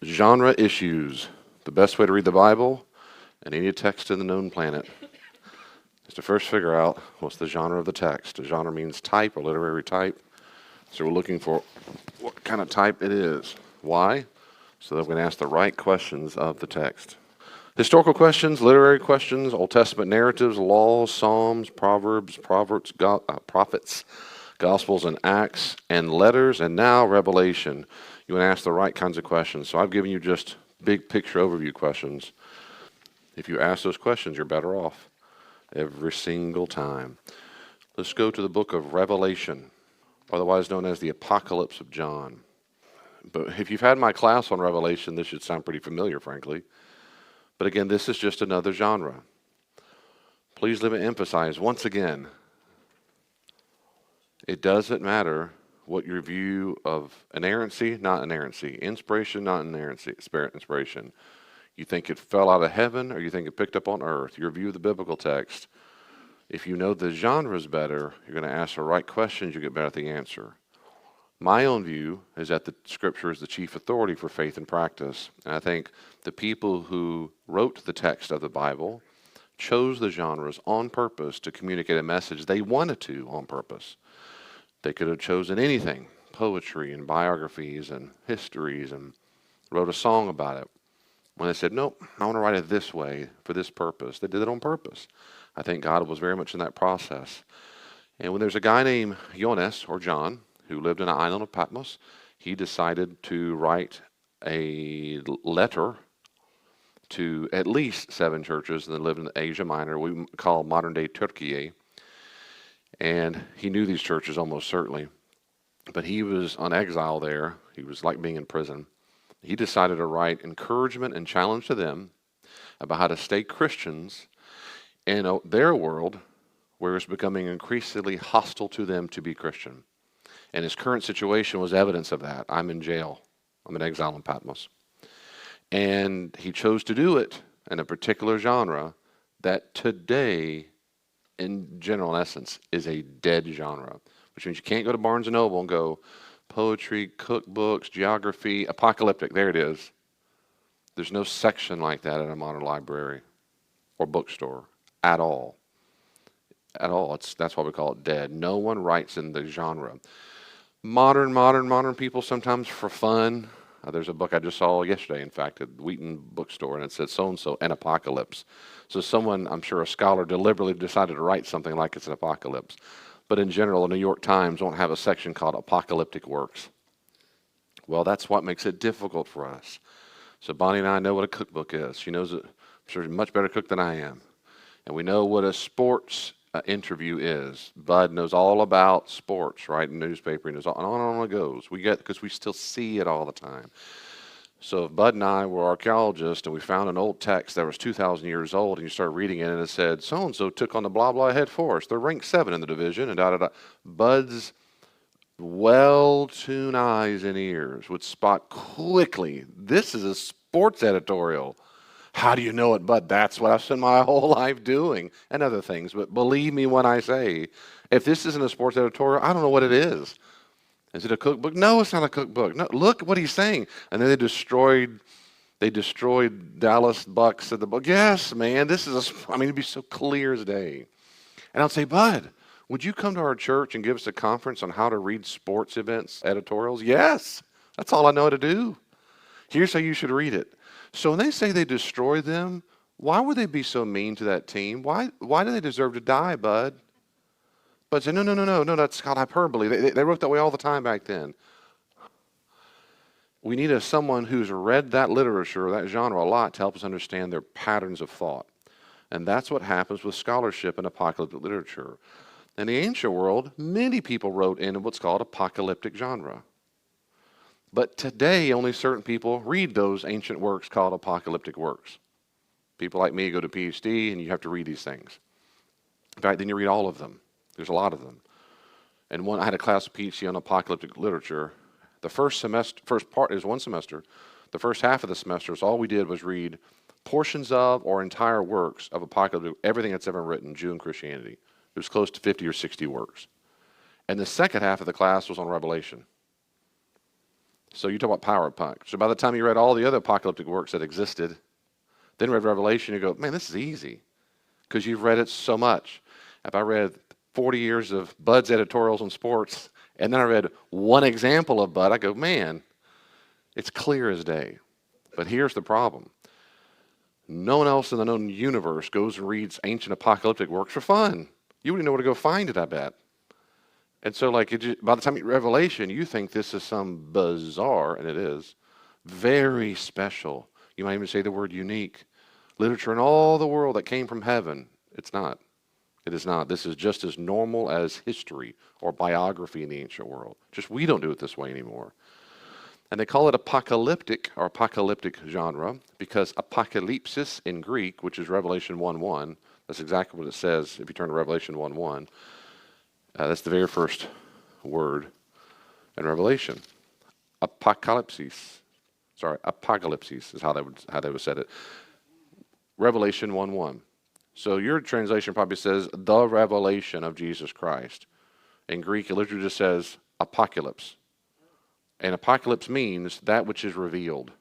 Genre issues. The best way to read the Bible and any text in the known planet is to first figure out what's the genre of the text. A genre means type or literary type. So we're looking for what kind of type it is. Why? So that we can ask the right questions of the text. Historical questions, literary questions, Old Testament narratives, laws, psalms, proverbs, prophets, Gospels and Acts, and letters, and now Revelation. You want to ask the right kinds of questions. So I've given you just big picture overview questions. If you ask those questions, you're better off every single time. Let's go to the book of Revelation, otherwise known as the Apocalypse of John. But if you've had my class on Revelation, this should sound pretty familiar, frankly. But again, this is just another genre. Please let me emphasize once again, it doesn't matter what your view of inerrancy, not inerrancy, inspiration, not inerrancy, inspiration. You think it fell out of heaven or you think it picked up on earth. Your view of the biblical text. If you know the genre is better, you're going to ask the right questions, you get better at the answer. My own view is that the Scripture is the chief authority for faith and practice. And I think the people who wrote the text of the Bible chose the genres on purpose to communicate a message they wanted to on purpose. They could have chosen anything, poetry and biographies and histories, and wrote a song about it. When they said, nope, I want to write it this way for this purpose, they did it on purpose. I think God was very much in that process. And when there's a guy named Jonas, or John, who lived in an island of Patmos, he decided to write a letter to at least 7 churches that lived in Asia Minor, we call modern-day Turkey. And he knew these churches almost certainly. But he was on exile there. He was like being in prison. He decided to write encouragement and challenge to them about how to stay Christians in their world where it's becoming increasingly hostile to them to be Christian. And his current situation was evidence of that. I'm in jail. I'm in exile in Patmos. And he chose to do it in a particular genre that today, in general, in essence, is a dead genre, which means you can't go to Barnes & Noble and go, poetry, cookbooks, geography, apocalyptic, there it is. There's no section like that at a modern library or bookstore at all. At all. That's why we call it dead. No one writes in the genre. Modern people sometimes for fun. There's a book I just saw yesterday, in fact, at Wheaton bookstore, and it said so-and-so, an apocalypse. So someone, I'm sure a scholar, deliberately decided to write something like it's an apocalypse. But in general, the New York Times won't have a section called apocalyptic works. Well, that's what makes it difficult for us. So Bonnie and I know what a cookbook is. She knows it. I'm sure she's a much better cook than I am. And we know what a sports interview is. Bud knows all about sports, right? In the newspaper, and on it goes. We get because we still see it all the time. So if Bud and I were archaeologists and we found an old text that was 2,000 years old and you start reading it and it said, so-and-so took on the blah, blah head force. They're ranked 7 in the division and da-da-da. Bud's well-tuned eyes and ears would spot quickly, this is a sports editorial. How do you know it, Bud? That's what I've spent my whole life doing and other things. But believe me when I say, if this isn't a sports editorial, I don't know what it is. Is it a cookbook? No, it's not a cookbook. No, look what he's saying. And then they destroyed Dallas Bucks at the book. Yes, man, it'd be so clear as day. And I'll say, Bud, would you come to our church and give us a conference on how to read sports events editorials? Yes, that's all I know how to do. Here's how you should read it. So when they say they destroy them, why would they be so mean to that team? Why do they deserve to die, Bud? Bud said, no, that's called hyperbole. They wrote that way all the time back then. We need someone who's read that literature, that genre a lot to help us understand their patterns of thought. And that's what happens with scholarship in apocalyptic literature. In the ancient world, many people wrote in what's called apocalyptic genre. But today, only certain people read those ancient works called apocalyptic works. People like me go to PhD, and you have to read these things. In fact, then you read all of them. There's a lot of them. And I had a class of PhD on apocalyptic literature. The first part is one semester. The first half of the semester is all we did was read portions of or entire works of apocalyptic, everything that's ever written, Jew and Christianity. It was close to 50 or 60 works. And the second half of the class was on Revelation. So you talk about power punk. So by the time you read all the other apocalyptic works that existed, then read Revelation, you go, man, this is easy because you've read it so much. If I read 40 years of Bud's editorials on sports, and then I read one example of Bud, I go, man, it's clear as day. But here's the problem. No one else in the known universe goes and reads ancient apocalyptic works for fun. You wouldn't know where to go find it, I bet. And so, like, by the time you read Revelation, you think this is some bizarre, and it is, very special. You might even say the word unique. Literature in all the world that came from heaven. It's not. It is not. This is just as normal as history or biography in the ancient world. Just we don't do it this way anymore. And they call it apocalyptic or apocalyptic genre because apocalypsis in Greek, which is Revelation 1:1, that's exactly what it says if you turn to Revelation 1:1. That's the very first word in Revelation. Apocalypsis. Sorry, apocalypsis is how they would say it. Revelation 1:1. So your translation probably says the revelation of Jesus Christ. In Greek, it literally just says apocalypse. And apocalypse means that which is revealed,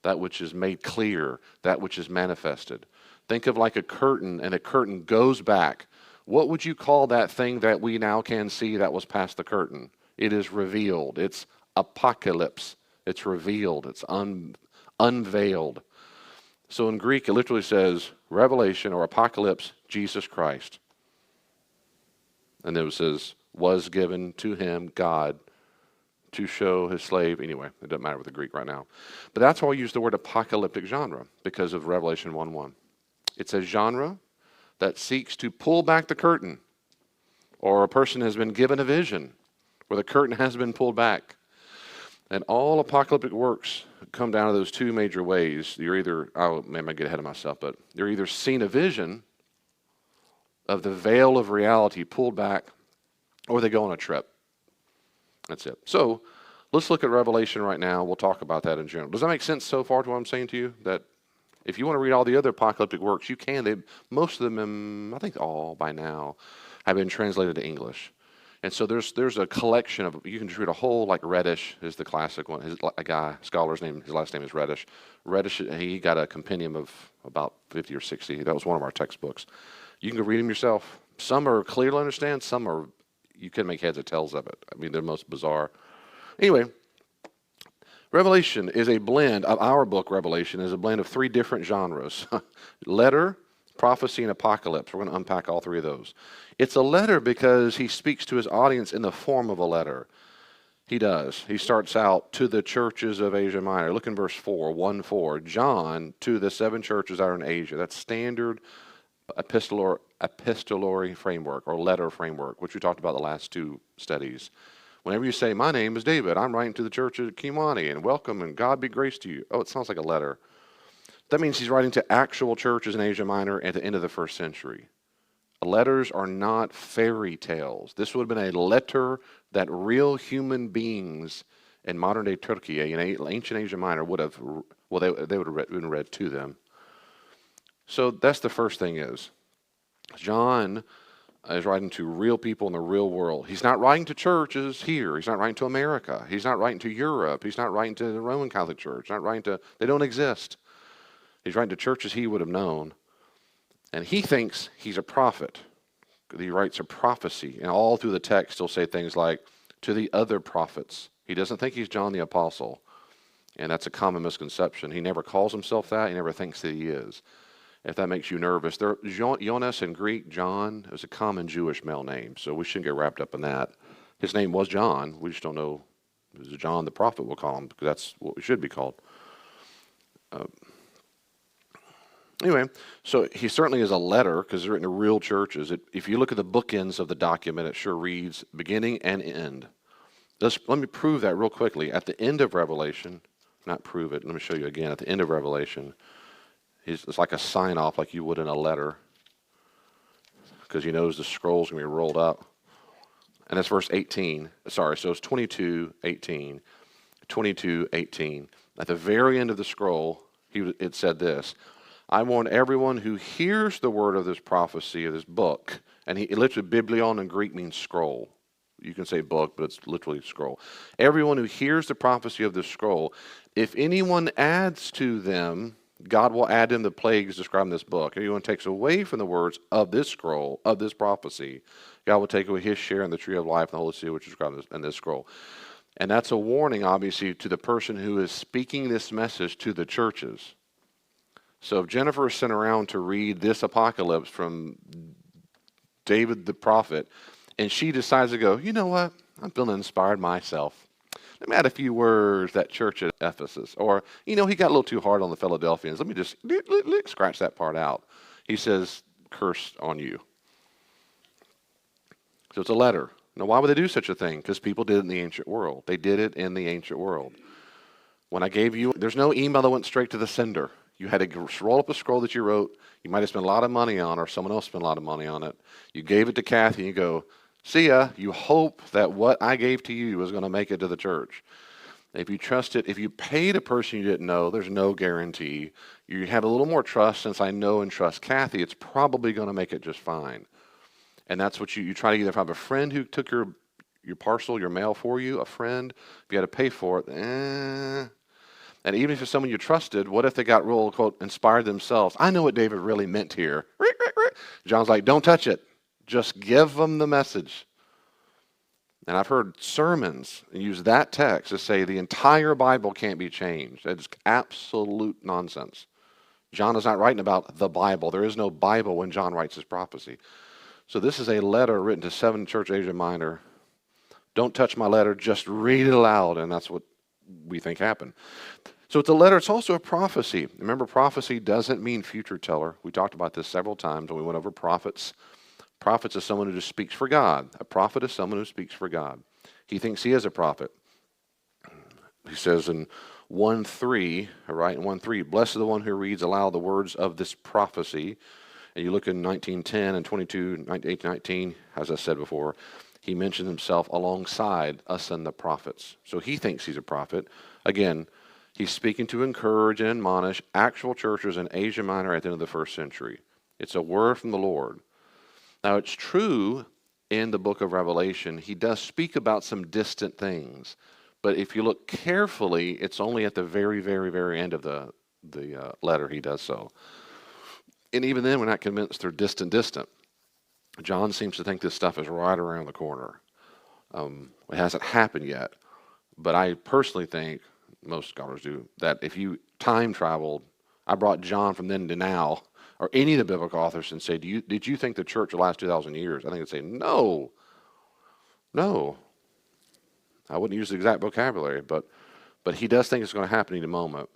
that which is made clear, that which is manifested. Think of like a curtain, and a curtain goes back. What would you call that thing that we now can see that was past the curtain? It is revealed. It's apocalypse. It's revealed. It's unveiled. So in Greek, it literally says revelation or apocalypse, Jesus Christ. And then it says, was given to him, God, to show his slave. Anyway, it doesn't matter with the Greek right now. But that's why I use the word apocalyptic genre, because of Revelation 1:1. It's a genre that seeks to pull back the curtain, or a person has been given a vision where the curtain has been pulled back. And all apocalyptic works come down to those two major ways. You're either, oh man, I get ahead of myself, but you're either seeing a vision of the veil of reality pulled back, or they go on a trip. That's it. So let's look at Revelation right now. We'll talk about that in general. Does that make sense so far to what I'm saying to you? That if you want to read all the other apocalyptic works, you can. Most of them, I think all by now, have been translated to English. And so there's a collection of, you can just read a whole, like Reddish is the classic one. A guy, scholar's name, his last name is Reddish. Reddish, he got a compendium of about 50 or 60. That was one of our textbooks. You can go read them yourself. Some are clear to understand. Some are, you can make heads or tails of it. I mean, they're most bizarre. Anyway, Revelation is a blend of our book, Revelation, is a blend of three different genres. Letter, prophecy, and apocalypse. We're going to unpack all three of those. It's a letter because he speaks to his audience in the form of a letter. He does. He starts out to the churches of Asia Minor. Look in verse 4, 1:4. John to the 7 churches that are in Asia. That's standard epistolary framework or letter framework, which we talked about the last 2 studies. Whenever you say, my name is David, I'm writing to the church at Kiwani, and welcome, and God be grace to you. Oh, it sounds like a letter. That means he's writing to actual churches in Asia Minor at the end of the 1st century. Letters are not fairy tales. This would have been a letter that real human beings in modern-day Turkey, in ancient Asia Minor, would have, well, they would have been read to them. So that's the first thing is, John is writing to real people in the real world. He's not writing to churches here. He's not writing to America. He's not writing to Europe. He's not writing to the Roman Catholic Church. Not writing to, they don't exist. He's writing to churches he would have known. And he thinks he's a prophet. He writes a prophecy. And all through the text, he'll say things like, to the other prophets. He doesn't think he's John the Apostle. And that's a common misconception. He never calls himself that. He never thinks that he is. If that makes you nervous. Jonas in Greek, John, is a common Jewish male name. So we shouldn't get wrapped up in that. His name was John. We just don't know. It was John the prophet, we'll call him, because that's what it should be called. Anyway, so he certainly is a letter because it's written to real churches. If you look at the bookends of the document, it sure reads beginning and end. Let me prove that real quickly. At the end of Revelation, not prove it, let me show you again. At the end of Revelation, it's like a sign-off like you would in a letter because he knows the scroll's going to be rolled up. And that's verse 18. Sorry, so it's 22:18. 22:18. At the very end of the scroll, it said this, I warn everyone who hears the word of this prophecy, of this book, and literally biblion in Greek means scroll. You can say book, but it's literally scroll. Everyone who hears the prophecy of this scroll, if anyone adds to them, God will add in the plagues described in this book. If anyone takes away from the words of this scroll, of this prophecy, God will take away his share in the tree of life and the holy seal, which is described in this scroll. And that's a warning, obviously, to the person who is speaking this message to the churches. So if Jennifer is sent around to read this apocalypse from David the prophet, and she decides to go, you know what, I'm feeling inspired myself. Let me add a few words, that church at Ephesus. Or, he got a little too hard on the Philadelphians. Let me just scratch that part out. He says, curse on you. So it's a letter. Now, why would they do such a thing? Because people did it in the ancient world. They did it in the ancient world. When I gave you, there's no email that went straight to the sender. You had to roll up a scroll that you wrote. You might have spent a lot of money on, or someone else spent a lot of money on it. You gave it to Kathy, and you go, see ya. You hope that what I gave to you is going to make it to the church. If you trust it, if you paid a person you didn't know, there's no guarantee. You have a little more trust. Since I know and trust Kathy, it's probably going to make it just fine. And that's what you try to either have a friend who took your parcel, your mail for you, a friend. If you had to pay for it, And even if it's someone you trusted, what if they got real, quote, inspired themselves? I know what David really meant here. John's like, don't touch it. Just give them the message. And I've heard sermons use that text to say the entire Bible can't be changed. It's absolute nonsense. John is not writing about the Bible. There is no Bible when John writes his prophecy. So this is a letter written to 7 Church Asia Minor. Don't touch my letter, just read it aloud, and that's what we think happened. So it's a letter, it's also a prophecy. Remember, prophecy doesn't mean future teller. We talked about this several times when we went over prophets. Prophets is someone who just speaks for God. A prophet is someone who speaks for God. He thinks he is a prophet. He says in 1:3, right, in 1:3, blessed is the one who reads aloud the words of this prophecy. And you look in 19:10 and 22, 18:19, as I said before, he mentions himself alongside us and the prophets. So he thinks he's a prophet. Again, he's speaking to encourage and admonish actual churches in Asia Minor at the end of the first century. It's a word from the Lord. Now, it's true in the book of Revelation, he does speak about some distant things. But if you look carefully, it's only at the very, very, very end of the letter he does so. And even then, we're not convinced they're distant. John seems to think this stuff is right around the corner. It hasn't happened yet. But I personally think, most scholars do, that if you time traveled, I brought John from then to now, or any of the biblical authors, and say, did you think the church will last 2,000 years? I think they'd say, no. I wouldn't use the exact vocabulary, but he does think it's going to happen in a moment.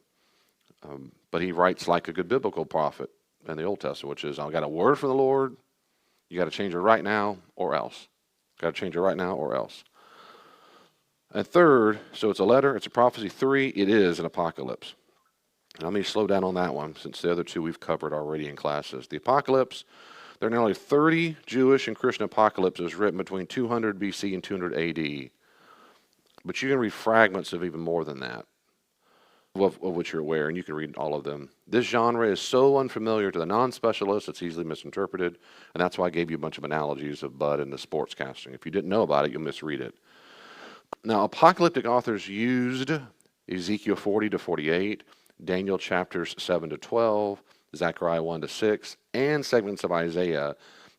But he writes like a good biblical prophet in the Old Testament, which is, I've got a word from the Lord. You got to change it right now or else. Got to change it right now or else. And third, so it's a letter, it's a prophecy. 3, it is an apocalypse. Let me slow down on that one, since the other 2 we've covered already in classes. The apocalypse, there are nearly 30 Jewish and Christian apocalypses written between 200 BC and 200 AD. But you can read fragments of even more than that, of which you're aware, and you can read all of them. This genre is so unfamiliar to the non-specialist, it's easily misinterpreted, and that's why I gave you a bunch of analogies of Bud and the sports casting. If you didn't know about it, you'll misread it. Now, apocalyptic authors used Ezekiel 40 to 48, Daniel chapters 7 to 12, Zechariah 1 to 6, and segments of Isaiah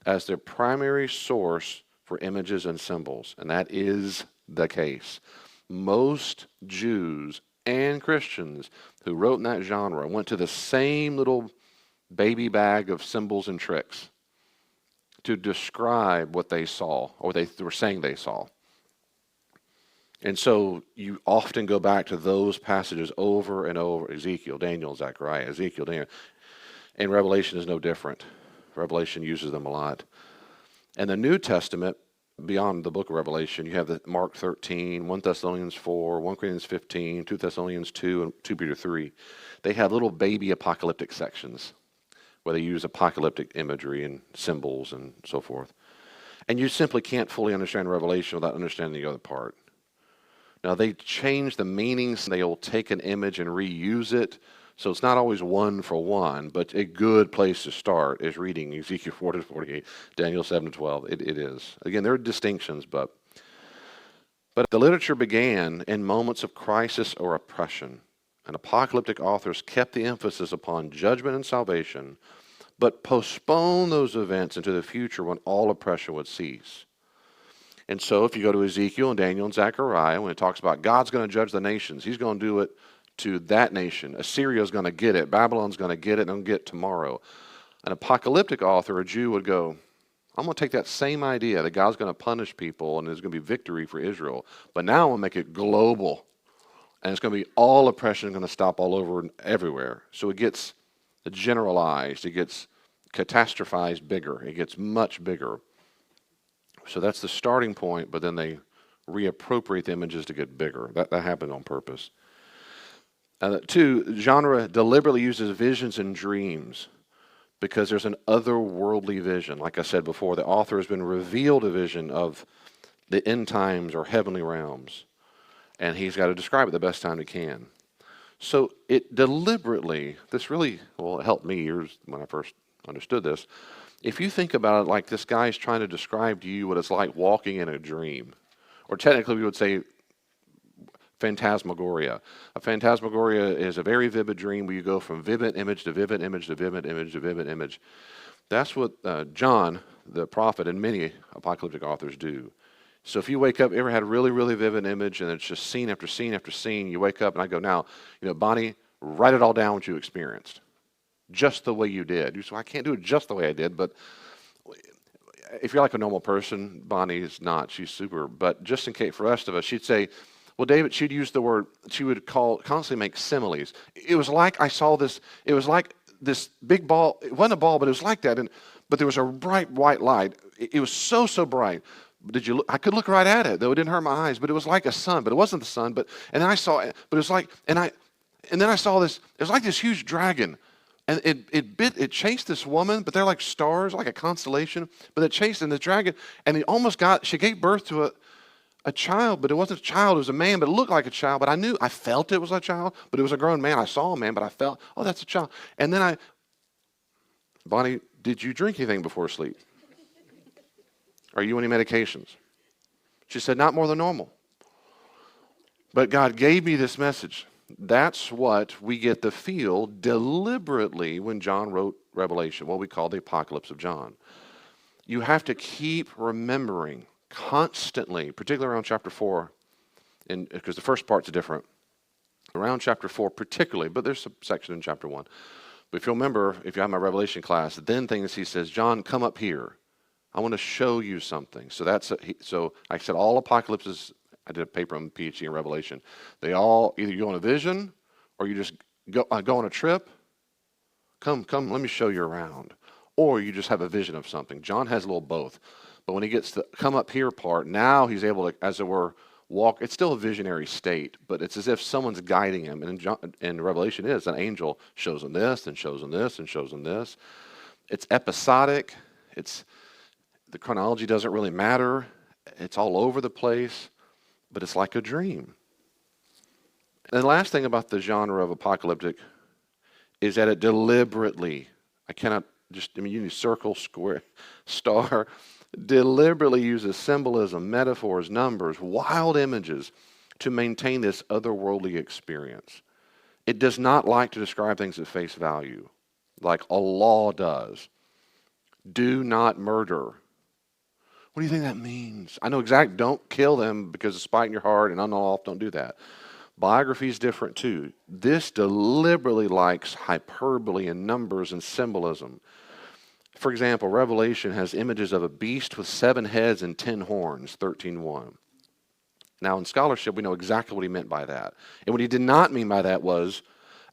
as their primary source for images and symbols. And that is the case. Most Jews and Christians who wrote in that genre went to the same little baby bag of symbols and tricks to describe what they saw, or they were saying they saw. And so you often go back to those passages over and over, Ezekiel, Daniel, Zechariah, Ezekiel, Daniel. And Revelation is no different. Revelation uses them a lot. And the New Testament, beyond the book of Revelation, you have the Mark 13, 1 Thessalonians 4, 1 Corinthians 15, 2 Thessalonians 2, and 2 Peter 3. They have little baby apocalyptic sections where they use apocalyptic imagery and symbols and so forth. And you simply can't fully understand Revelation without understanding the other part. Now, they change the meanings. They'll take an image and reuse it. So it's not always one for one, but a good place to start is reading Ezekiel 4 to 48, Daniel 7 to 12. It is. Again, there are distinctions, but But the literature began in moments of crisis or oppression, and apocalyptic authors kept the emphasis upon judgment and salvation, but postponed those events into the future when all oppression would cease. And so if you go to Ezekiel and Daniel and Zechariah, when it talks about God's going to judge the nations, he's going to do it to that nation. Assyria is going to get it. Babylon's going to get it, and they'll get it tomorrow. An apocalyptic author, a Jew, would go, I'm going to take that same idea that God's going to punish people and there's going to be victory for Israel, but now I'm going to make it global. And it's going to be all oppression going to stop all over and everywhere. So it gets generalized. It gets catastrophized bigger. It gets much bigger. So that's the starting point, but then they reappropriate the images to get bigger. That happened on purpose. 2, genre deliberately uses visions and dreams because there's an otherworldly vision. Like I said before, the author has been revealed a vision of the end times or heavenly realms, and he's got to describe it the best time he can. So it deliberately, this really, well, it helped me years when I first understood this. If you think about it like this guy's trying to describe to you what it's like walking in a dream, or technically we would say phantasmagoria. A phantasmagoria is a very vivid dream where you go from vivid image to vivid image to vivid image to vivid image. That's what John, the prophet, and many apocalyptic authors do. So if you wake up, ever had a really, really vivid image and it's just scene after scene after scene, you wake up and I go, now, Bonnie, write it all down what you experienced. Just the way you did. You say, I can't do it just the way I did, but if you're like a normal person, Bonnie is not. She's super. But just in case for the rest of us, she'd say, well, David, she'd use the word, she would constantly make similes. It was like I saw this, it was like this big ball. It wasn't a ball, but it was like that. But there was a bright white light. It was so, so bright. Did you look? I could look right at it, though it didn't hurt my eyes, but it was like a sun, but it wasn't the sun. And then I saw it, but it was like, and then I saw this, it was like this huge dragon. And it chased this woman, but they're like stars, like a constellation. But it chased in the dragon, and she gave birth to a child, but it wasn't a child, it was a man, but it looked like a child. But I felt it was a child, but it was a grown man. I saw a man, but I felt, oh, that's a child. And then Bonnie, did you drink anything before sleep? Are you on any medications? She said, not more than normal. But God gave me this message. That's what we get to feel deliberately when John wrote Revelation, what we call the Apocalypse of John. You have to keep remembering constantly, particularly around chapter 4, because the first part's different. Around chapter 4 particularly, but there's a section in chapter 1. But if you'll remember, if you have my Revelation class, then things he says, John, come up here. I want to show you something. So so I said all apocalypses, I did a paper on PhD in Revelation. They all, either you go on a vision or you just go on a trip. Come, let me show you around. Or you just have a vision of something. John has a little both. But when he gets to come up here part, now he's able to, as it were, walk. It's still a visionary state, but it's as if someone's guiding him. And in Revelation is an angel shows him this and shows him this and shows him this. It's episodic. The chronology doesn't really matter. It's all over the place, but it's like a dream. And the last thing about the genre of apocalyptic is that it deliberately, you need circle, square, star, deliberately uses symbolism, metaphors, numbers, wild images to maintain this otherworldly experience. It does not like to describe things at face value, like a law does. Do not murder. What do you think that means? I know exactly, don't kill them because of spite in your heart and unknown, don't do that. Biography is different too. This deliberately likes hyperbole and numbers and symbolism. For example, Revelation has images of a beast with 7 heads and 10 horns, 13:1. Now in scholarship, we know exactly what he meant by that. And what he did not mean by that was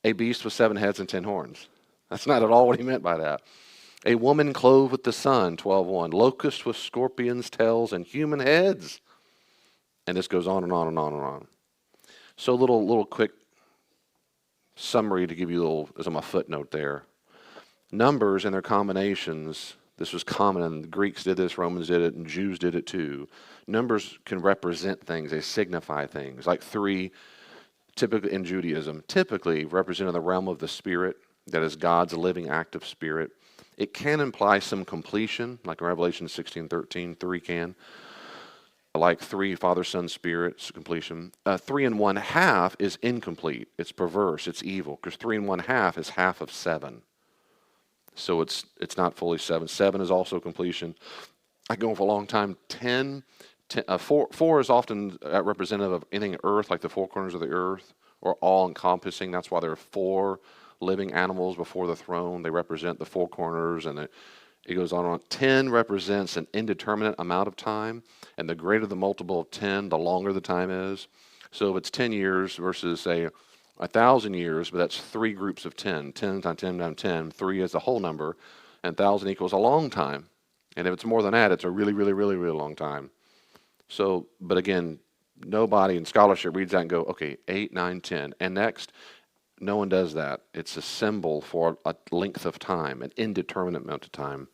a beast with 7 heads and 10 horns. That's not at all what he meant by that. A woman clothed with the sun, 12:1. Locusts with scorpions' tails and human heads. And this goes on and on and on and on. So a little quick summary to give you a little, as on my footnote there. Numbers and their combinations, this was common, and the Greeks did this, Romans did it, and Jews did it too. Numbers can represent things, they signify things. Like 3, typically in Judaism, typically representing the realm of the spirit, that is God's living active spirit. It can imply some completion, like in Revelation 16:13, 3 can. like 3, Father, Son, Spirit, completion. 3 and 1/2 is incomplete. It's perverse. It's evil. Because 3 and 1/2 is half of 7. So it's not fully 7. 7 is also completion. I go for a long time. 4 is often representative of anything earth, like the 4 corners of the earth, or all-encompassing. That's why there are 4 living animals before the throne. They represent the 4 corners, and it goes on and on. 10 represents an indeterminate amount of time, and the greater the multiple of 10, the longer the time is. So if it's 10 years versus, say, 1,000 years, but that's 3 groups of 10. 10 times 10 times 10, 3 is the whole number, and 1,000 equals a long time. And if it's more than that, it's a really, really, really, really long time. So, but again, nobody in scholarship reads that and go, okay, 8, 9, 10. And next, no one does that. It's a symbol for a length of time, an indeterminate amount of time.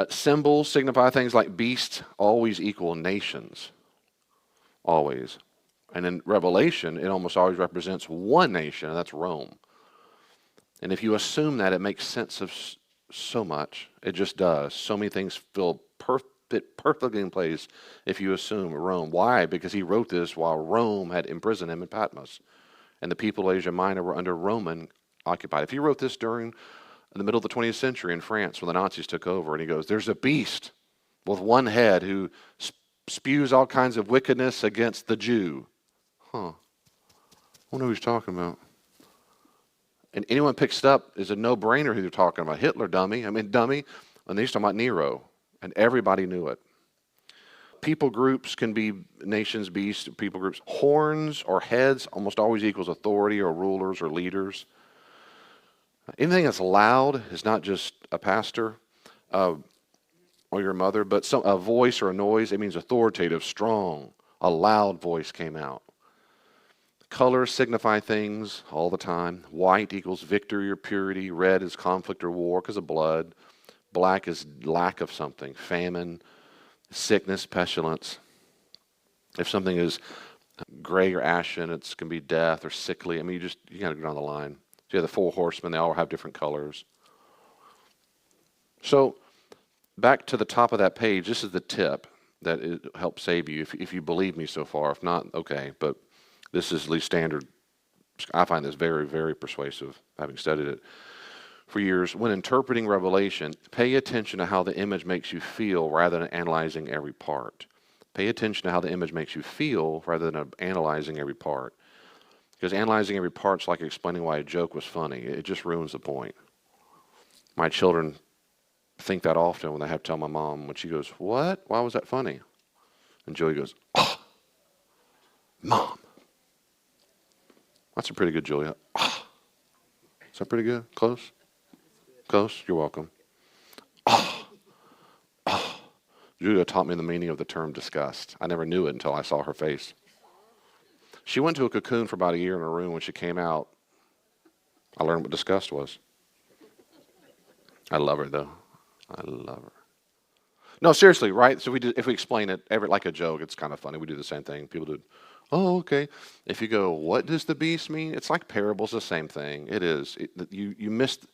Symbols signify things like beasts always equal nations. Always. And in Revelation, it almost always represents one nation, and that's Rome. And if you assume that, it makes sense of so much. It just does. So many things fit perfectly in place if you assume Rome. Why? Because he wrote this while Rome had imprisoned him in Patmos. And the people of Asia Minor were under Roman occupied. If he wrote this during the middle of the 20th century in France when the Nazis took over, and he goes, there's a beast with one head who spews all kinds of wickedness against the Jew. I wonder who he's talking about. And anyone picks it up is a no-brainer who they're talking about. Hitler, dummy. And he's talking about Nero. And everybody knew it. People groups can be nations, beasts, people groups. Horns or heads almost always equals authority or rulers or leaders. Anything that's loud is not just a pastor or your mother, but a voice or a noise. It means authoritative, strong. A loud voice came out. Colors signify things all the time. White equals victory or purity. Red is conflict or war because of blood. Black is lack of something. Famine, sickness, pestilence. If something is gray or ashen, it can be death or sickly. I mean, you got to go down the line. So you have the 4 horsemen. They all have different colors. So back to the top of that page, this is the tip that it helps save you if you believe me so far. If not, okay. But this is at least standard. I find this very, very persuasive, having studied it for years. When interpreting Revelation, pay attention to how the image makes you feel rather than analyzing every part. Pay attention to how the image makes you feel rather than analyzing every part. Because analyzing every part is like explaining why a joke was funny. It just ruins the point. My children think that often when they have to tell my mom, when she goes, what? Why was that funny? And Joey goes, oh, Mom. That's a pretty good, Julia. Oh. Is that pretty good? Close? Close? You're welcome. Oh. Oh. Julia taught me the meaning of the term disgust. I never knew it until I saw her face. She went to a cocoon for about a year in her room. When she came out, I learned what disgust was. I love her, though. I love her. No, seriously, right? So if we explain it like a joke, it's kind of funny. We do the same thing. People do, oh, okay. If you go, what does the beast mean? It's like parables, the same thing. It is. You missed.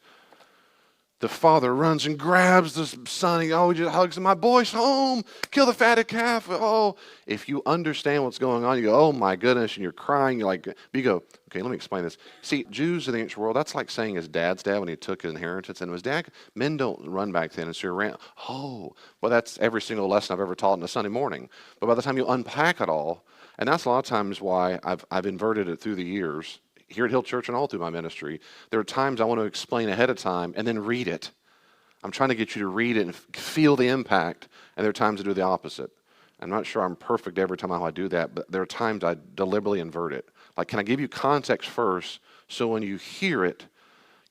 The father runs and grabs the son. He just hugs him. My boy's home. Kill the fatted calf. Oh, if you understand what's going on, you go, oh my goodness, and you're crying. You go, okay, let me explain this. See, Jews in the ancient world, that's like saying his dad's dad when he took his inheritance, and his dad. Men don't run back then, and so you ran. Oh, well, that's every single lesson I've ever taught in a Sunday morning. But by the time you unpack it all, and that's a lot of times why I've inverted it through the years. Here at Hill Church and all through my ministry, there are times I want to explain ahead of time and then read it. I'm trying to get you to read it and feel the impact, and there are times I do the opposite. I'm not sure I'm perfect every time how I do that, but there are times I deliberately invert it. Like, can I give you context first so when you hear it,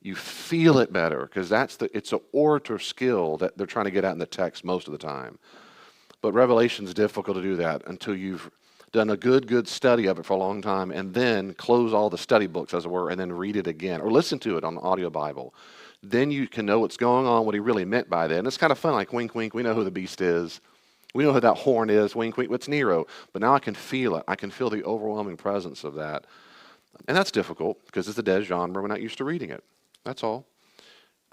you feel it better? Because it's an orator skill that they're trying to get at in the text most of the time. But Revelation's difficult to do that until you've done a good study of it for a long time, and then close all the study books, as it were, and then read it again, or listen to it on the audio Bible. Then you can know what's going on, what he really meant by that. And it's kind of fun, like wink, wink, we know who the beast is. We know who that horn is, wink, wink, it's Nero. But now I can feel it. I can feel the overwhelming presence of that. And that's difficult, because it's a dead genre. We're not used to reading it. That's all.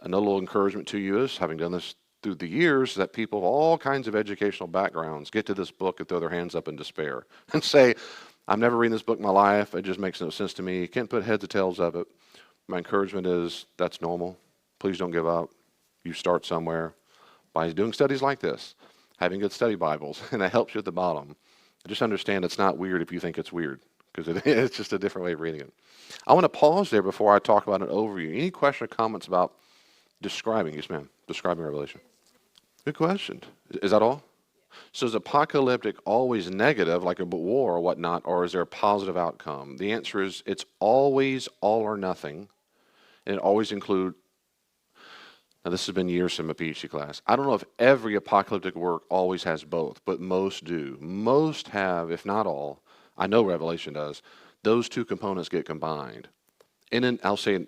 Another little encouragement to you is, having done this through the years that people of all kinds of educational backgrounds get to this book and throw their hands up in despair and say, I'm never reading this book in my life. It just makes no sense to me. Can't put heads or tails of it. My encouragement is that's normal. Please don't give up. You start somewhere by doing studies like this, having good study Bibles, and it helps you at the bottom. Just understand it's not weird if you think it's weird, because it's just a different way of reading it. I want to pause there before I talk about an overview. Any question or comments about describing? Yes, ma'am. Describing Revelation. Good question. Is that all? So is apocalyptic always negative, like a war or whatnot, or is there a positive outcome? The answer is it's always all or nothing, and it always includes. Now, this has been years since my PhD class. I don't know if every apocalyptic work always has both, but most do. Most have, if not all. I know Revelation does. Those two components get combined. I'll say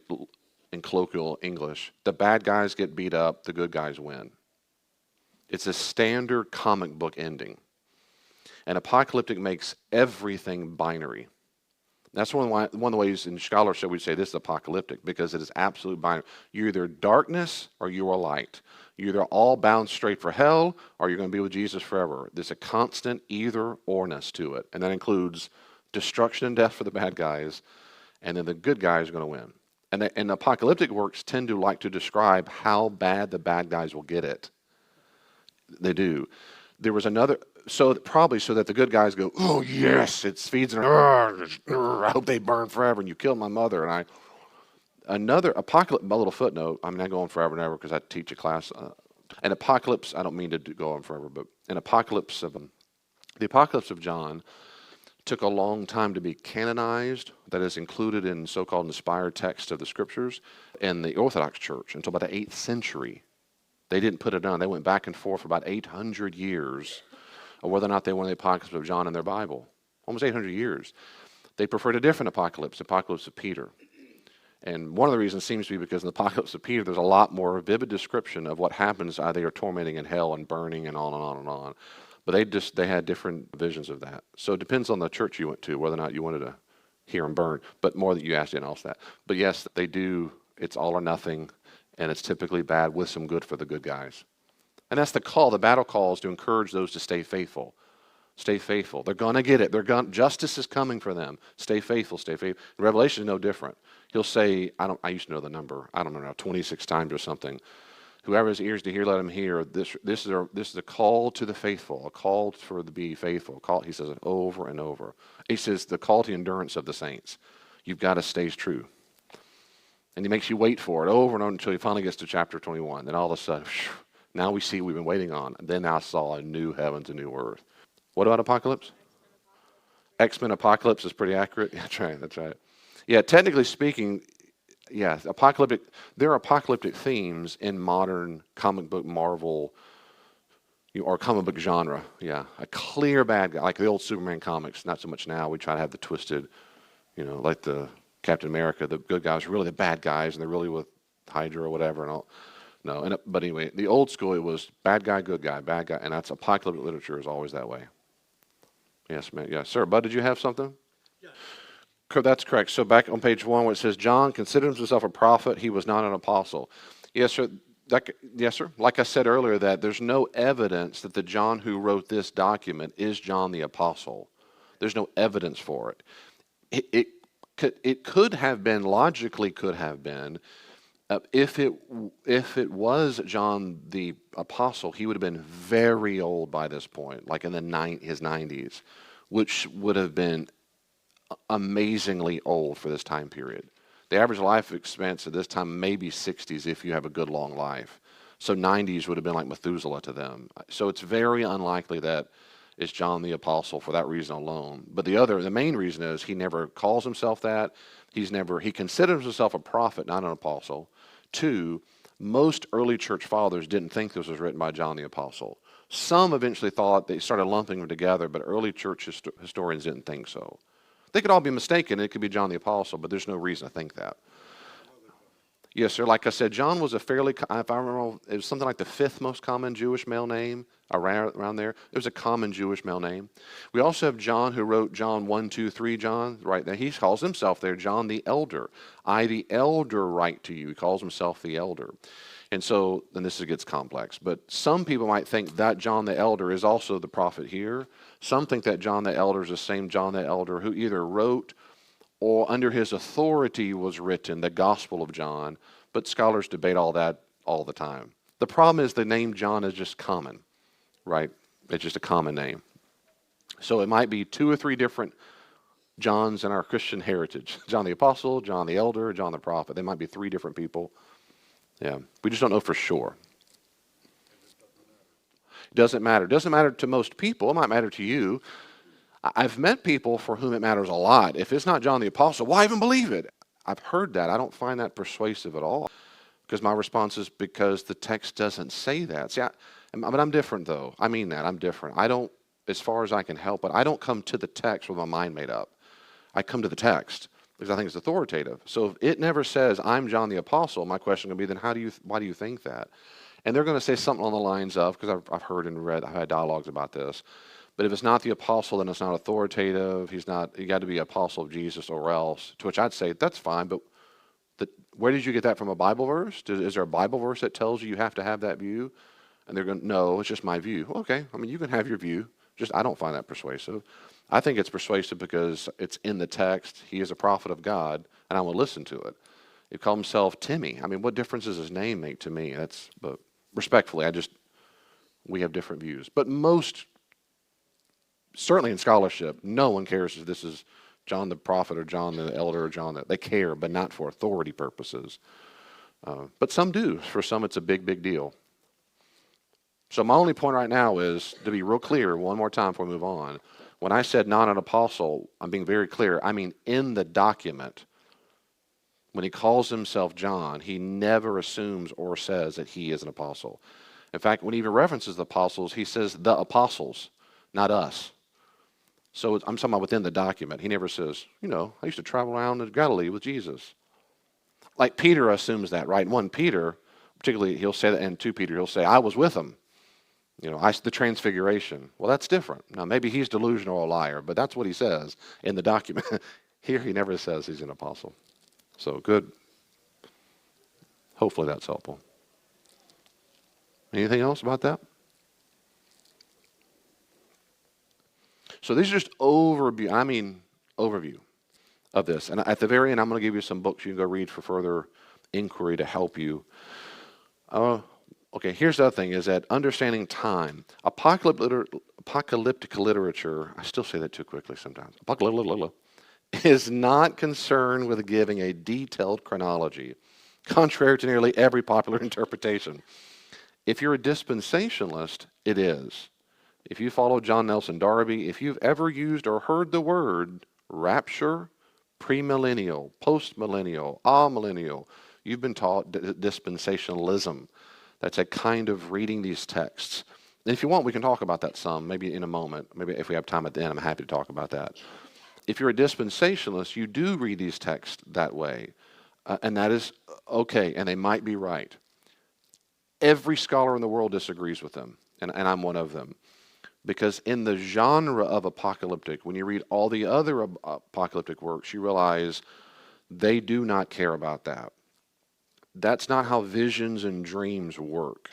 in colloquial English, the bad guys get beat up, the good guys win. It's a standard comic book ending. And apocalyptic makes everything binary. That's one of the ways in scholarship we say this is apocalyptic, because it is absolute binary. You're either darkness or you are light. You're either all bound straight for hell or you're going to be with Jesus forever. There's a constant either-orness to it. And that includes destruction and death for the bad guys, and then the good guys are going to win. And apocalyptic works tend to like to describe how bad the bad guys will get it. They do. There was another, probably so that the good guys go, oh yes, it feeds them. I hope they burn forever, and you killed my mother. And another apocalypse, a little footnote, I'm not going forever and ever because I teach a class. An apocalypse, I don't mean to go on forever, but the apocalypse of John took a long time to be canonized, that is included in so-called inspired texts of the scriptures, in the Orthodox Church until about the 8th century. They didn't put it on. They went back and forth for about 800 years of whether or not they wanted the Apocalypse of John in their Bible. Almost 800 years. They preferred a different apocalypse, the Apocalypse of Peter. And one of the reasons seems to be because in the Apocalypse of Peter, there's a lot more vivid description of what happens. They are tormenting in hell and burning and on and on and on. But they had different visions of that. So it depends on the church you went to, whether or not you wanted to hear them burn. But more that you asked in all that. But yes, they do. It's all or nothing. And it's typically bad with some good for the good guys. And that's the call. The battle call is to encourage those to stay faithful. Stay faithful. They're going to get it. Justice is coming for them. Stay faithful, stay faithful. Revelation is no different. He'll say, I used to know the number, I don't know, 26 times or something. Whoever has ears to hear, let him hear. This is a call to the faithful, a call for the be faithful. He says it over and over. He says the call to endurance of the saints. You've got to stay true. And he makes you wait for it over and over until he finally gets to chapter 21. Then all of a sudden, now we see what we've been waiting on. Then I saw a new heavens, a new earth. What about Apocalypse? X-Men Apocalypse is pretty accurate. Yeah, that's right. Yeah, technically speaking, yeah, there are apocalyptic themes in modern comic book Marvel or comic book genre. Yeah, a clear bad guy, like the old Superman comics. Not so much now. We try to have the twisted, like the Captain America, the good guys are really the bad guys, and they're really with Hydra or whatever. And all. No, but anyway, the old school, it was bad guy, and that's apocalyptic literature is always that way. Yes, ma'am. Yes, sir. Bud, did you have something? Yes. That's correct. So back on page 1 where it says, John considered himself a prophet, he was not an apostle. Yes, sir. Yes, sir. Like I said earlier, that there's no evidence that the John who wrote this document is John the apostle. There's no evidence for it. It could have been, logically could have been, if it was John the apostle, he would have been very old by this point, like in his 90s, which would have been amazingly old for this time period. The average life expectancy at this time may be 60s if you have a good long life. So 90s would have been like Methuselah to them. So it's very unlikely that it's John the apostle for that reason alone. But the main reason is he never calls himself that. He considers himself a prophet, not an apostle. 2, most early church fathers didn't think this was written by John the apostle. Some eventually thought, they started lumping them together, but early church historians didn't think so. They could all be mistaken. It could be John the apostle, but there's no reason to think that. Yes, sir. Like I said, John was a fairly, if I remember, it was something like the fifth most common Jewish male name around there. It was a common Jewish male name. We also have John who wrote John 1, 2, 3, John, right there. He calls himself there John the Elder. I, the elder, write to you. He calls himself the elder. And so, and this gets complex, but some people might think that John the Elder is also the prophet here. Some think that John the Elder is the same John the Elder who either wrote or under his authority was written the Gospel of John, but scholars debate all that all the time. The problem is the name John is just common, right? It's just a common name. So it might be two or three different Johns in our Christian heritage. John the Apostle, John the Elder, John the Prophet. They might be three different people. Yeah, we just don't know for sure. It doesn't matter. It doesn't matter to most people. It might matter to you. I've met people for whom it matters a lot. If it's not John the Apostle, why even believe it? I've heard that. I don't find that persuasive at all. Because my response is because the text doesn't say that. See, but I'm different though. I mean that. I'm different. I don't, as far as I can help it, I don't come to the text with my mind made up. I come to the text because I think it's authoritative. So if it never says, I'm John the Apostle, my question would be, then why do you think that? And they're going to say something on the lines of, because I've heard and read, I've had dialogues about this, but if it's not the apostle, then it's not authoritative. You got to be an apostle of Jesus or else. To which I'd say, that's fine, but where did you get that from, a Bible verse? Is there a Bible verse that tells you have to have that view? And they're going, no, it's just my view. Okay, I mean, you can have your view. Just I don't find that persuasive. I think it's persuasive because it's in the text. He is a prophet of God, and I will listen to it. He called himself Timmy. I mean, what difference does his name make to me? But respectfully, we have different views. But certainly in scholarship, no one cares if this is John the prophet or John the elder or John they care, but not for authority purposes. But some do. For some, it's a big, big deal. So my only point right now is to be real clear one more time before we move on. When I said not an apostle, I'm being very clear. I mean in the document, when he calls himself John, he never assumes or says that he is an apostle. In fact, when he even references the apostles, he says the apostles, not us. So I'm talking about within the document. He never says, I used to travel around in Galilee with Jesus. Like Peter assumes that, right? 1 Peter, particularly, he'll say that, and 2 Peter, he'll say, I was with him. The transfiguration. Well, that's different. Now, maybe he's delusional or a liar, but that's what he says in the document. Here, he never says he's an apostle. So, good. Hopefully that's helpful. Anything else about that? So these are just overview of this. And at the very end, I'm going to give you some books you can go read for further inquiry to help you. Okay, here's the other thing, is that understanding time. Apocalyptic literature, I still say that too quickly sometimes, is not concerned with giving a detailed chronology, contrary to nearly every popular interpretation. If you're a dispensationalist, it is. If you follow John Nelson Darby, if you've ever used or heard the word rapture, premillennial, postmillennial, amillennial, you've been taught dispensationalism. That's a kind of reading these texts. And if you want, we can talk about that some, maybe in a moment. Maybe if we have time at the end, I'm happy to talk about that. If you're a dispensationalist, you do read these texts that way. And that is okay, and they might be right. Every scholar in the world disagrees with them, and I'm one of them. Because in the genre of apocalyptic, when you read all the other apocalyptic works, you realize they do not care about that. That's not how visions and dreams work.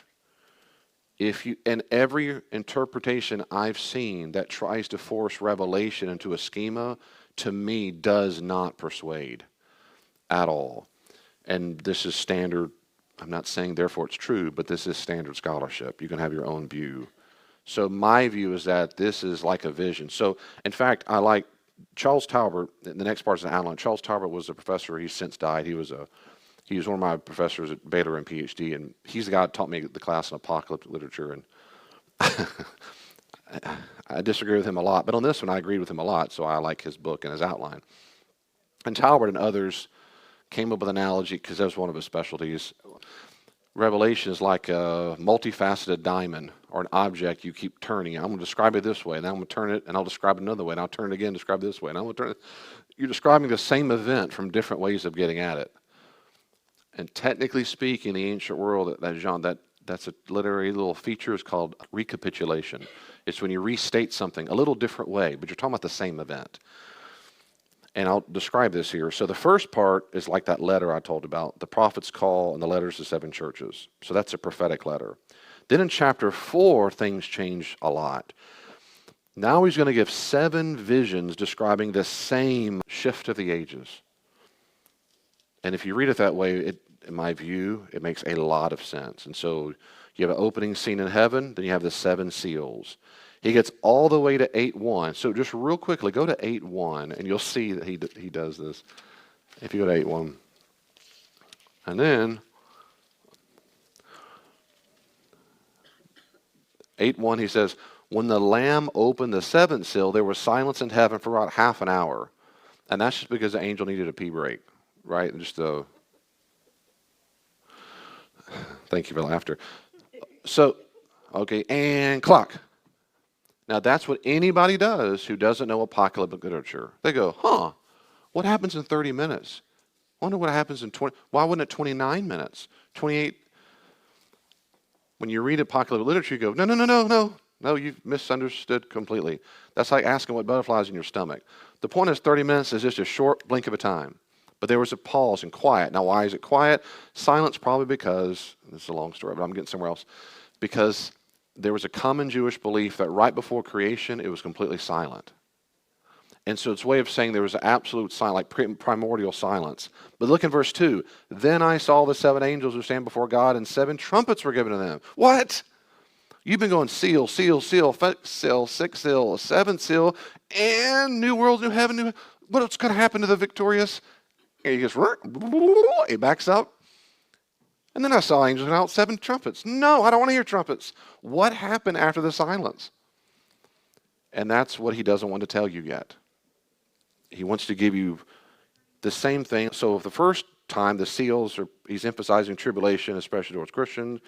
And every interpretation I've seen that tries to force revelation into a schema, to me, does not persuade at all. And this is standard. I'm not saying therefore it's true, but this is standard scholarship. You can have your own view. So my view is that this is like a vision. So, in fact, I like Charles Talbert. The next part is an outline. Charles Talbert was a professor. He's since died. He was one of my professors at Baylor and PhD, and he's the guy that taught me the class in apocalyptic literature. And I disagree with him a lot, but on this one I agreed with him a lot, so I like his book and his outline. And Talbert and others came up with an analogy, because that was one of his specialties. Revelation is like a multifaceted diamond or an object you keep turning. I'm going to describe it this way, and then I'm going to turn it, and I'll describe it another way, and I'll turn it again, describe it this way, and I'm going to turn it. You're describing the same event from different ways of getting at it. And technically speaking, in the ancient world, that's a literary little feature is called recapitulation. It's when you restate something a little different way, but you're talking about the same event. And I'll describe this here. So the first part is like that letter I told about, the prophet's call and the letters to 7 churches. So that's a prophetic letter. Then in chapter 4, things change a lot. Now he's going to give 7 visions describing the same shift of the ages. And if you read it that way, in my view, it makes a lot of sense. And so you have an opening scene in heaven, then you have the 7 seals. He gets all the way to 8:1. So just real quickly, go to 8:1, and you'll see that he does this. If you go to 8:1. And then 8:1, he says, when the Lamb opened the 7th seal, there was silence in heaven for about half an hour. And that's just because the angel needed a pee break, right? Thank you for laughter. So, okay, and clock. Now, that's what anybody does who doesn't know apocalyptic literature. They go, what happens in 30 minutes? I wonder what happens in 20. Why wasn't it 29 minutes? 28. When you read apocalyptic literature, you go, no, you've misunderstood completely. That's like asking what butterflies in your stomach. The point is 30 minutes is just a short blink of a time. But there was a pause and quiet. Now, why is it quiet? Silence probably because, this is a long story, but I'm getting somewhere else, because there was a common Jewish belief that right before creation, it was completely silent. And so it's a way of saying there was absolute silence, like primordial silence. But look in verse 2. Then I saw the 7 angels who stand before God, and 7 trumpets were given to them. What? You've been going seal, seal, seal, 5th seal, 6th seal, 7th seal, and new world, new heaven, what's going to happen to the victorious? And he goes, he backs up. And then I saw angels out 7 trumpets. No, I don't want to hear trumpets. What happened after the silence? And that's what he doesn't want to tell you yet. He wants to give you the same thing. So the first time, the seals, he's emphasizing tribulation, especially towards Christians.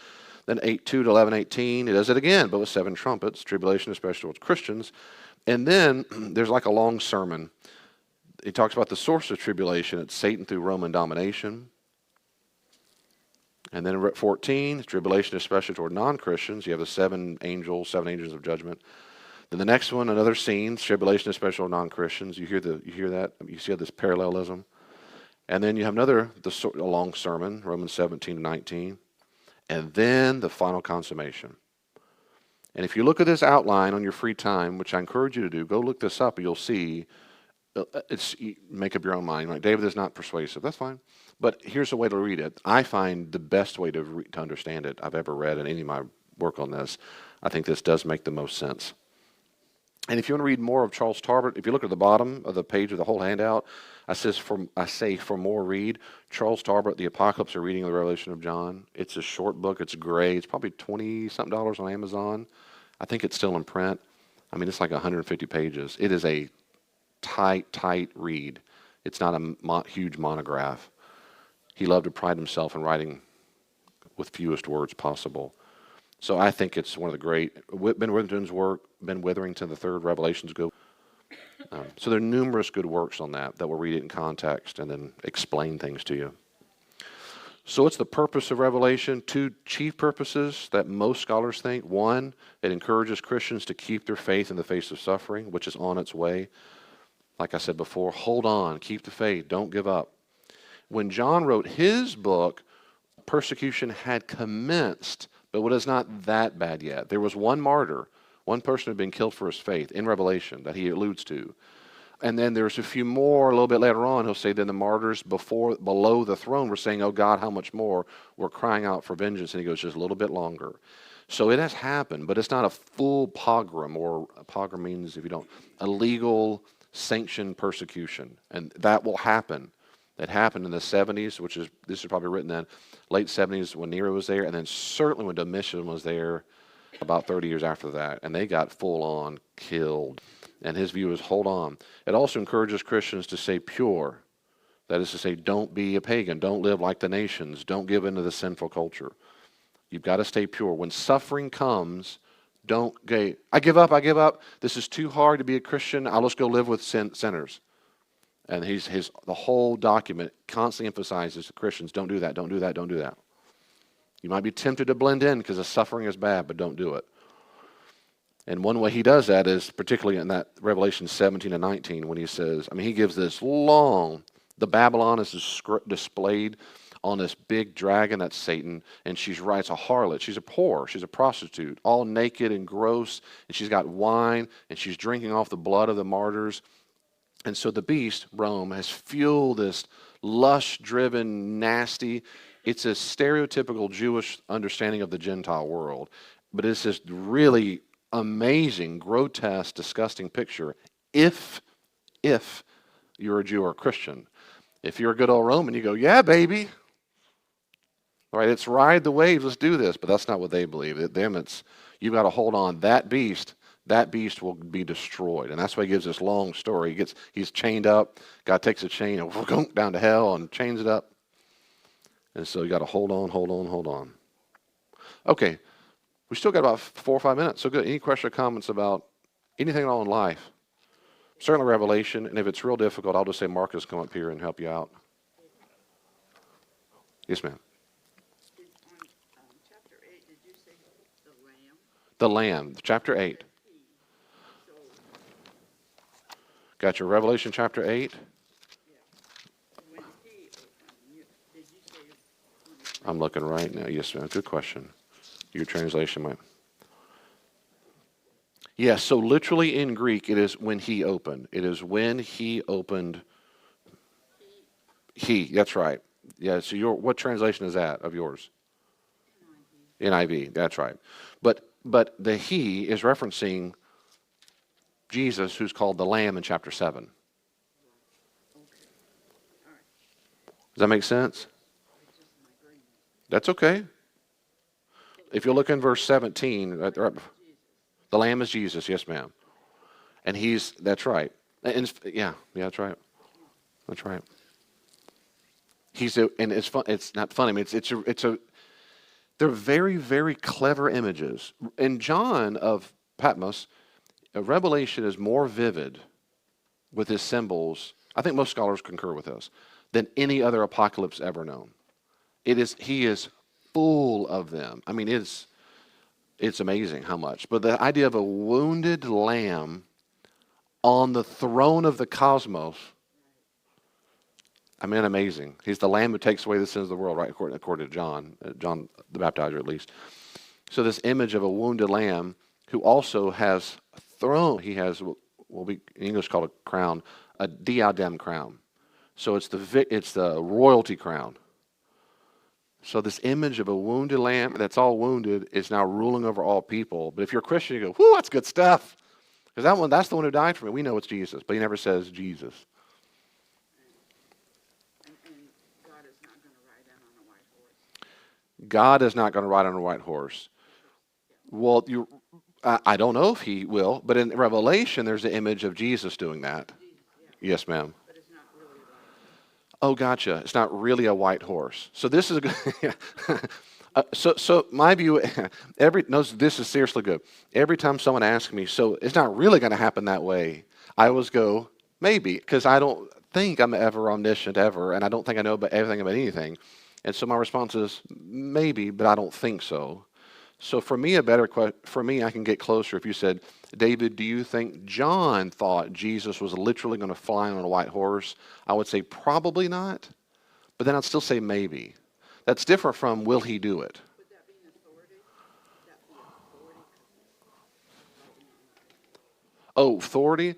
Then 8:2 to 11:18, he does it again, but with 7 trumpets, tribulation, especially towards Christians. And then there's like a long sermon. He talks about the source of tribulation. It's Satan through Roman domination. And then at 14, tribulation, especially toward non-Christians. You have the 7 angels of judgment. Then the next one, another scene, tribulation, especially toward non-Christians. You hear that? You see this parallelism. And then you have a long sermon, Romans 17 to 19. And then the final consummation. And if you look at this outline on your free time, which I encourage you to do, go look this up, and you'll see. Make up your own mind. Like, David is not persuasive. That's fine. But here's a way to read it. I find the best way to understand it I've ever read in any of my work on this. I think this does make the most sense. And if you want to read more of Charles Tarbert, if you look at the bottom of the page of the whole handout, I say for more read Charles Tarbert, The Apocalypse, a Reading of the Revelation of John. It's a short book. It's gray. It's probably $20-something on Amazon. I think it's still in print. I mean, it's like 150 pages. It is a tight read. It's not a huge monograph. He loved to pride himself in writing with fewest words possible. So I think it's one of the great, Ben Witherington's work, Ben Witherington, the third Revelation's good. So there are numerous good works on that will read it in context and then explain things to you. So what's the purpose of Revelation? 2 chief purposes that most scholars think. 1, it encourages Christians to keep their faith in the face of suffering, which is on its way. Like I said before, hold on, keep the faith, don't give up. When John wrote his book, persecution had commenced, but it was not that bad yet. There was one martyr, one person who had been killed for his faith in Revelation that he alludes to. And then there's a few more a little bit later on. He'll say then the martyrs below the throne were saying, oh God, how much more? We're crying out for vengeance. And he goes, just a little bit longer. So it has happened, but it's not a full pogrom, or a pogrom means, if you don't, a legal sanctioned persecution. And that will happen. That happened in the 70s, this is probably written then, late 70s when Nero was there, and then certainly when Domitian was there about 30 years after that, and they got full on killed. And his view is, hold on. It also encourages Christians to stay pure. That is to say, don't be a pagan. Don't live like the nations. Don't give into the sinful culture. You've got to stay pure. When suffering comes, don't I give up. This is too hard to be a Christian. I'll just go live with sinners. And the whole document constantly emphasizes to Christians, don't do that, don't do that, don't do that. You might be tempted to blend in because the suffering is bad, but don't do it. And one way he does that is particularly in that Revelation 17 and 19 when he says, he gives this long, the Babylon is displayed on this big dragon, that's Satan, and she's right, it's a harlot, she's a whore, she's a prostitute, all naked and gross, and she's got wine, and she's drinking off the blood of the martyrs. And so the beast, Rome, has fueled this lust-driven, nasty, it's a stereotypical Jewish understanding of the Gentile world, but it's this really amazing, grotesque, disgusting picture if you're a Jew or a Christian. If you're a good old Roman, you go, yeah, baby. All right, it's ride the waves, let's do this. But that's not what they believe. You've got to hold on. That beast will be destroyed. And that's why he gives this long story. He's chained up. God takes a chain and down to hell and chains it up. And so you got to hold on. Okay, we still got about 4 or 5 minutes. So good. Any questions or comments about anything at all in life? Certainly Revelation. And if it's real difficult, I'll just say Marcus come up here and help you out. Yes, ma'am. On chapter 8, did you say the Lamb? The Lamb, chapter 8. Got your Revelation chapter 8? When he opened, did you say? I'm looking right now. Yes, ma'am. Good question. Your translation might. Yes, so literally in Greek, it is when he opened. It is when he opened. He, that's right. Yeah, so what translation is that of yours? NIV, that's right. But the he is referencing Jesus, who's called the Lamb in chapter 7. Does that make sense? That's okay. If you look in verse 17, the Lamb is Jesus, yes, ma'am. And that's right. And yeah, that's right. That's right. And it's fun. It's not funny. They're very, very clever images. In John of Patmos, Revelation is more vivid with his symbols. I think most scholars concur with this than any other apocalypse ever known. He is full of them. It's amazing how much. But the idea of a wounded lamb on the throne of the cosmos, amazing. He's the Lamb who takes away the sins of the world, right? According to John the Baptizer, at least. So this image of a wounded lamb who also has a throne. He has what will be in English called a crown, a diadem crown. So it's the royalty crown. So this image of a wounded lamb that's all wounded is now ruling over all people. But if you're a Christian, you go, whoo, that's good stuff. Because that's the one who died for me. We know it's Jesus, but he never says Jesus. God is not going to ride on a white horse. Well, I don't know if he will, but in Revelation, there's the image of Jesus doing that. Yes, ma'am. But it's not really like. Oh, gotcha. It's not really a white horse. So this is a good. So my view, this is seriously good. Every time someone asks me, so it's not really going to happen that way, I always go, maybe, because I don't think I'm ever omniscient ever, and I don't think I know about everything about anything. And so my response is, maybe, but I don't think so. So for me, I can get closer if you said, David, do you think John thought Jesus was literally going to fly on a white horse? I would say probably not, but then I'd still say maybe. That's different from will he do it? Would that be an authority? Would that be authority? Oh, authority?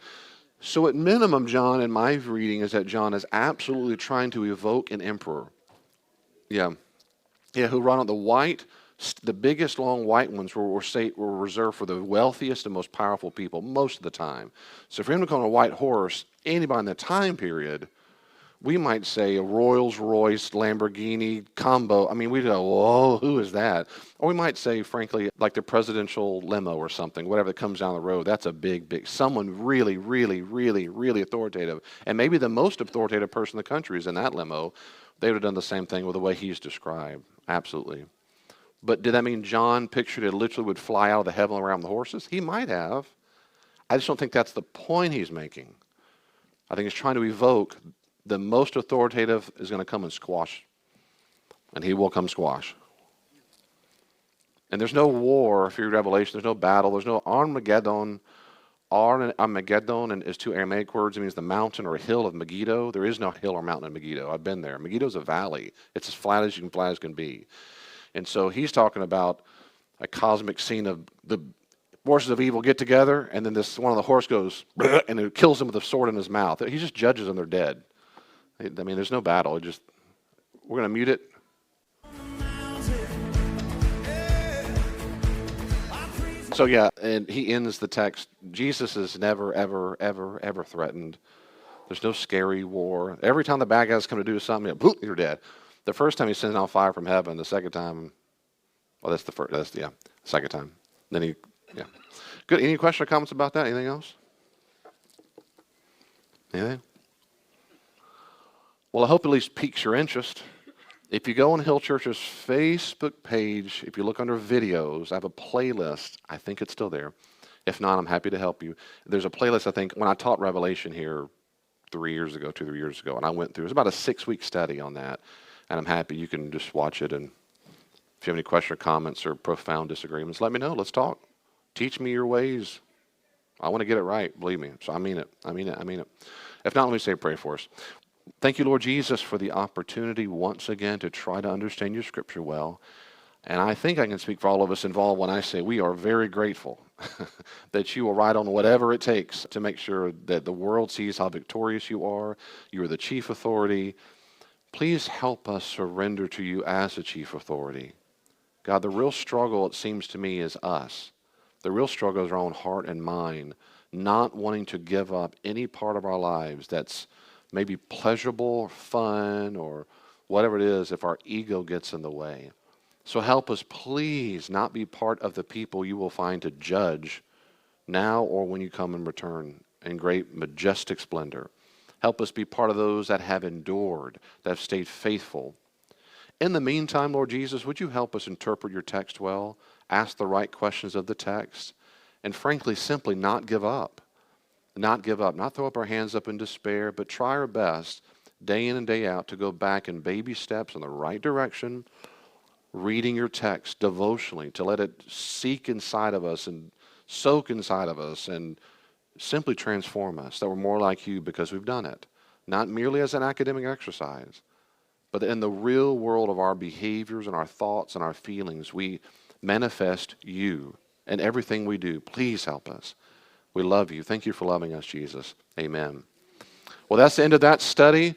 So at minimum, John, in my reading, is that John is absolutely trying to evoke an emperor. Yeah, who run on the biggest long white ones were reserved for the wealthiest and most powerful people most of the time. So for him to come on a white horse, anybody in the time period, we might say a Rolls-Royce, Lamborghini combo. We'd go, whoa, who is that? Or we might say, frankly, like the presidential limo or something, whatever that comes down the road. That's a big, someone really, really, really, really authoritative. And maybe the most authoritative person in the country is in that limo. They would have done the same thing with the way he's described. Absolutely. But did that mean John pictured it literally would fly out of the heaven around the horses? He might have. I just don't think that's the point he's making. I think it's trying to evoke the most authoritative is going to come and squash. And he will come squash. And there's no war, if you read Revelation, there's no battle, there's no Armageddon. Armageddon and is two Aramaic words. It means the mountain or hill of Megiddo. There is no hill or mountain in Megiddo. I've been there. Megiddo's a valley. It's as flat as can be. And so he's talking about a cosmic scene of the forces of evil get together, and then this one of the horse goes, and it kills them with a sword in his mouth. He just judges them, they're dead. I mean, there's no battle. We're going to mute it. So yeah, and he ends the text. Jesus is never, ever, ever, ever threatened. There's no scary war. Every time the bad guys come to do something, you're dead. The first time he sends out fire from heaven. The second time, well, that's the first. Second time. Then yeah. Good. Any questions or comments about that? Anything else? Anything? Well, I hope at least piques your interest. If you go on Hill Church's Facebook page, if you look under videos, I have a playlist. I think it's still there. If not, I'm happy to help you. There's a playlist, I think, when I taught Revelation here 3 years ago, 2 or 3 years ago, and I went through, it was about a 6-week study on that, and I'm happy you can just watch it, and if you have any questions or comments or profound disagreements, let me know. Let's talk. Teach me your ways. I want to get it right, believe me. So I mean it. I mean it. I mean it. If not, let me say a prayer for us. Thank you, Lord Jesus, for the opportunity once again to try to understand your scripture well. And I think I can speak for all of us involved when I say we are very grateful that you will ride on whatever it takes to make sure that the world sees how victorious you are. You are the chief authority. Please help us surrender to you as the chief authority. God, the real struggle, it seems to me, is us. The real struggle is our own heart and mind, not wanting to give up any part of our lives that's maybe pleasurable or fun or whatever it is if our ego gets in the way. So help us, please, not be part of the people you will find to judge now or when you come and return in great majestic splendor. Help us be part of those that have endured, that have stayed faithful. In the meantime, Lord Jesus, would you help us interpret your text well, ask the right questions of the text, and frankly, simply not give up. Not give up, not throw up our hands up in despair, but try our best day in and day out to go back in baby steps in the right direction, reading your text devotionally, to let it seek inside of us and soak inside of us and simply transform us, that we're more like you because we've done it. Not merely as an academic exercise, but in the real world of our behaviors and our thoughts and our feelings, we manifest you in everything we do. Please help us. We love you. Thank you for loving us, Jesus. Amen. Well, that's the end of that study.